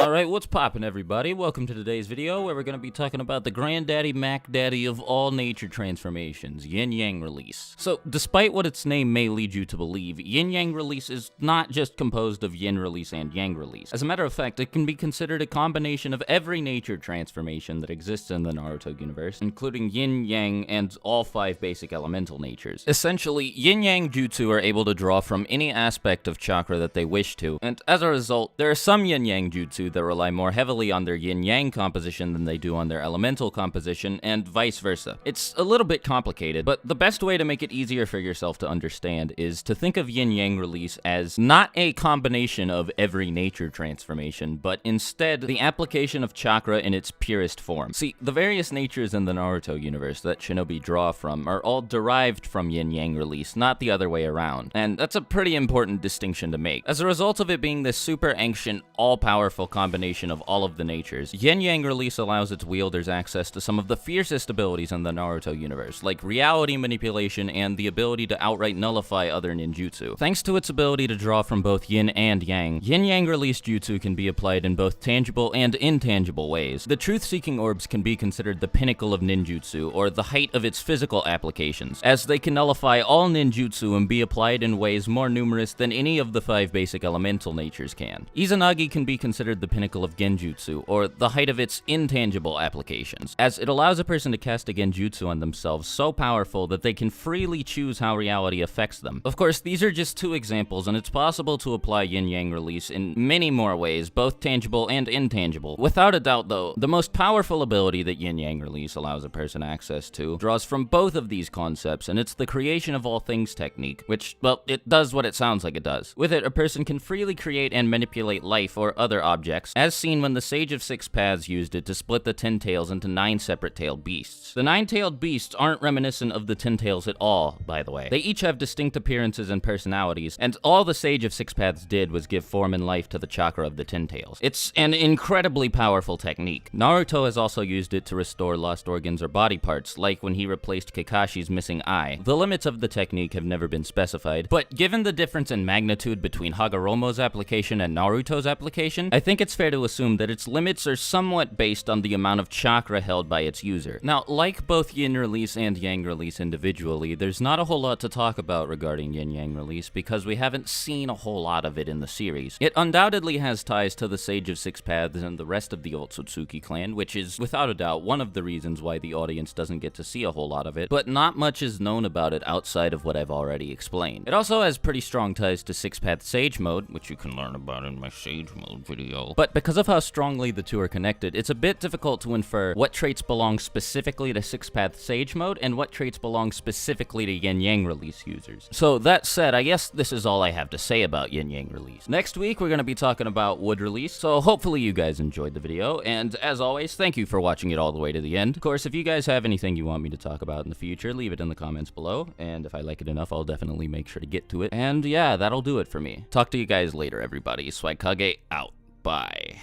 Alright, what's poppin' everybody? Welcome to today's video where we're going to be talking about the granddaddy Mac Daddy of all nature transformations, Yin Yang release. So, despite what its name may lead you to believe, Yin Yang release is not just composed of Yin release and Yang release. As a matter of fact, it can be considered a combination of every nature transformation that exists in the Naruto universe, including Yin, Yang, and all 5 basic elemental natures. Essentially, Yin Yang jutsu are able to draw from any aspect of chakra that they wish to, and as a result, there are some Yin Yang jutsu that rely more heavily on their yin-yang composition than they do on their elemental composition, and vice versa. It's a little bit complicated, but the best way to make it easier for yourself to understand is to think of yin-yang release as not a combination of every nature transformation, but instead the application of chakra in its purest form. See, the various natures in the Naruto universe that shinobi draw from are all derived from yin-yang release, not the other way around, and that's a pretty important distinction to make. As a result of it being this super ancient, all-powerful combination of all of the natures, Yin Yang release allows its wielders access to some of the fiercest abilities in the Naruto universe, like reality manipulation and the ability to outright nullify other ninjutsu. Thanks to its ability to draw from both Yin and Yang, Yin Yang release jutsu can be applied in both tangible and intangible ways. The truth-seeking orbs can be considered the pinnacle of ninjutsu, or the height of its physical applications, as they can nullify all ninjutsu and be applied in ways more numerous than any of the 5 basic elemental natures can. Izanagi can be considered the pinnacle of genjutsu, or the height of its intangible applications, as it allows a person to cast a genjutsu on themselves so powerful that they can freely choose how reality affects them. Of course, these are just 2 examples, and it's possible to apply yin-yang release in many more ways, both tangible and intangible. Without a doubt, though, the most powerful ability that yin-yang release allows a person access to draws from both of these concepts, and it's the creation of all things technique, which, well, it does what it sounds like it does. With it, a person can freely create and manipulate life or other objects, as seen when the Sage of 6 Paths used it to split the 10 tails into 9 separate tailed beasts. The 9-tailed beasts aren't reminiscent of the 10 tails at all, by the way. They each have distinct appearances and personalities, and all the Sage of 6 Paths did was give form and life to the chakra of the 10 tails. It's an incredibly powerful technique. Naruto has also used it to restore lost organs or body parts, like when he replaced Kakashi's missing eye. The limits of the technique have never been specified, but given the difference in magnitude between Hagoromo's application and Naruto's application, I think it's fair to assume that its limits are somewhat based on the amount of chakra held by its user. Now, like both Yin release and Yang release individually, there's not a whole lot to talk about regarding Yin Yang release because we haven't seen a whole lot of it in the series. It undoubtedly has ties to the Sage of 6 Paths and the rest of the Otsutsuki clan, which is, without a doubt, one of the reasons why the audience doesn't get to see a whole lot of it, but not much is known about it outside of what I've already explained. It also has pretty strong ties to 6 Path Sage Mode, which you can learn about in my Sage Mode video. But because of how strongly the 2 are connected, it's a bit difficult to infer what traits belong specifically to 6 Path Sage Mode and what traits belong specifically to Yin Yang release users. So that said, I guess this is all I have to say about Yin Yang release. Next week, we're going to be talking about Wood release, so hopefully you guys enjoyed the video, and as always, thank you for watching it all the way to the end. Of course, if you guys have anything you want me to talk about in the future, leave it in the comments below, and if I like it enough, I'll definitely make sure to get to it. And yeah, that'll do it for me. Talk to you guys later, everybody. Swagkage out. Bye.